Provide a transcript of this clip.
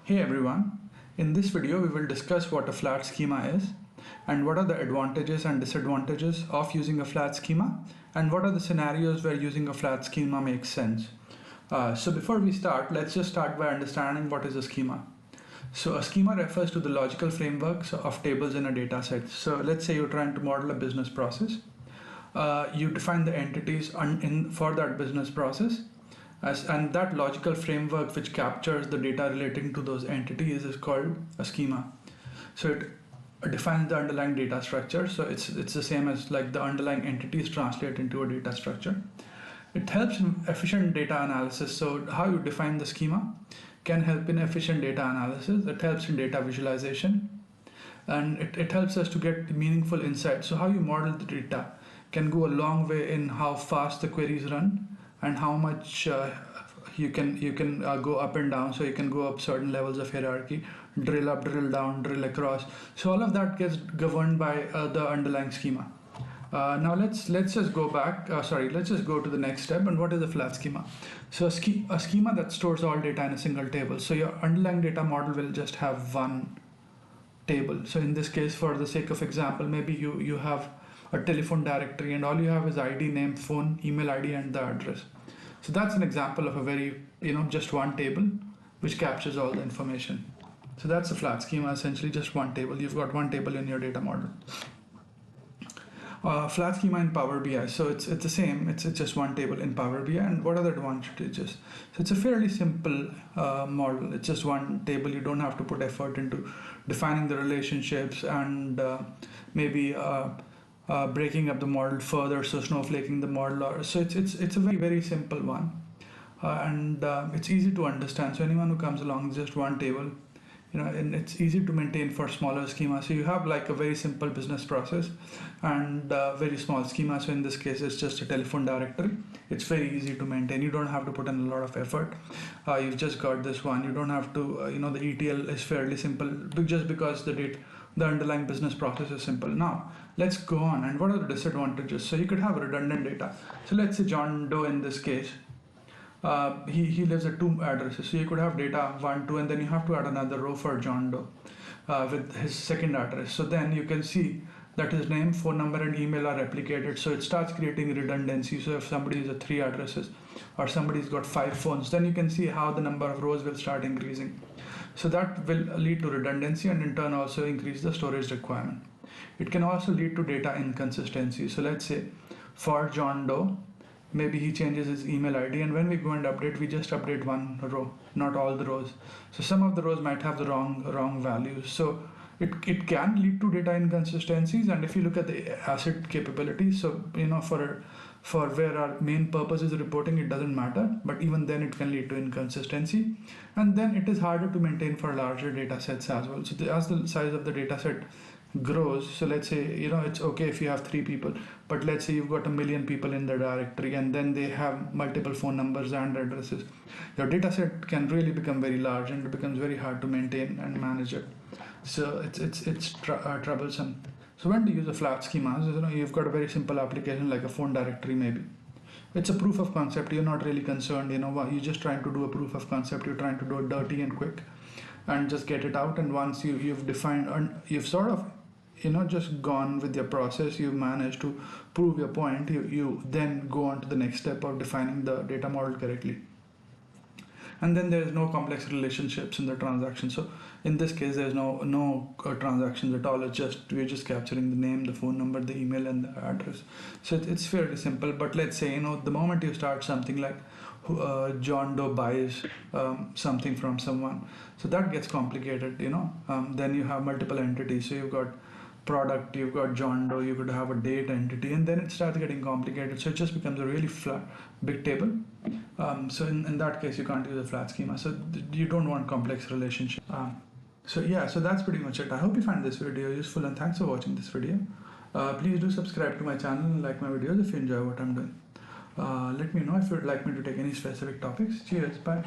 Hey everyone, in this video we will discuss what a flat schema is and what are the advantages and disadvantages of using a flat schema and what are the scenarios where using a flat schema makes sense. So before we start, let's just start by understanding what is a schema. So a schema refers to the logical frameworks of tables in a data set. So let's say you're trying to model a business process. You define the entities for that business process. And that logical framework which captures the data relating to those entities is called a schema. So it defines the underlying data structure. So it's the same as like the underlying entities translate into a data structure. It helps in efficient data analysis. So how you define the schema can help in efficient data analysis. It helps in data visualization, and it helps us to get meaningful insights. So how you model the data can go a long way in how fast the queries run and how much you can go up and down. So you can go up certain levels of hierarchy, drill up, drill down, drill across. So all of that gets governed by the underlying schema. Now let's just go back. Let's just go to the next step. And what is a flat schema? So a schema that stores all data in a single table. So your underlying data model will just have one table. So in this case, for the sake of example, maybe you have a telephone directory and all you have is ID, name, phone, email ID, and the address. So that's an example of a very, just one table which captures all the information. So that's a flat schema, essentially just one table. You've got one table in your data model. Flat schema in Power BI. So it's the same. It's just one table in Power BI. And what are the advantages? So it's a fairly simple model. It's just one table. You don't have to put effort into defining the relationships and maybe breaking up the model further, so snowflaking the model. So it's a very, very simple one, and it's easy to understand. So anyone who comes along is just one table, and it's easy to maintain for smaller schemas. So you have like a very simple business process and very small schema. So in this case, it's just a telephone directory. It's very easy to maintain. You don't have to put in a lot of effort. You've just got this one. You don't have to, the ETL is fairly simple just because the underlying business process is simple. Now, let's go on. And what are the disadvantages? So you could have redundant data. So let's say John Doe in this case, he lives at 2 addresses. So you could have data 1, 2, and then you have to add another row for John Doe with his second address. So then you can see that his name, phone number, and email are replicated. So it starts creating redundancy. So if somebody has 3 addresses or somebody's got 5 phones, then you can see how the number of rows will start increasing. So that will lead to redundancy and in turn also increase the storage requirement. It can also lead to data inconsistency. So let's say for John Doe, maybe he changes his email ID, and when we go and update, we just update one row, not all the rows. So some of the rows might have the wrong values. So it can lead to data inconsistencies. And if you look at the ACID capabilities, so for where our main purpose is reporting, it doesn't matter, but even then it can lead to inconsistency, and then it is harder to maintain for larger data sets as well. So as the size of the data set grows, so let's say it's okay if you have 3 people, but let's say you've got 1 million people in the directory and then they have multiple phone numbers and addresses. Your data set can really become very large and it becomes very hard to maintain and manage it. So it's troublesome. So when to use a flat schema? So, you've got a very simple application like a phone directory maybe. It's a proof of concept. You're not really concerned, you're just trying to do a proof of concept. You're trying to do it dirty and quick and just get it out. And once you've defined and you've sort of just gone with your process, you've managed to prove your point, you then go on to the next step of defining the data model correctly. And then there's no complex relationships in the transaction. So in this case, there's no transactions at all. We're just capturing the name, the phone number, the email, and the address. So it's fairly simple. But let's say the moment you start something like John Doe buys something from someone, so that gets complicated. Then you have multiple entities. So you've got product, you've got John Doe, you could have a date entity, and then it starts getting complicated. So it just becomes a really flat, big table. So in that case, you can't use a flat schema. So you don't want complex relationships. So that's pretty much it. I hope you find this video useful, and thanks for watching this video. Please do subscribe to my channel and like my videos if you enjoy what I'm doing. Let me know if you'd like me to take any specific topics. Cheers, bye.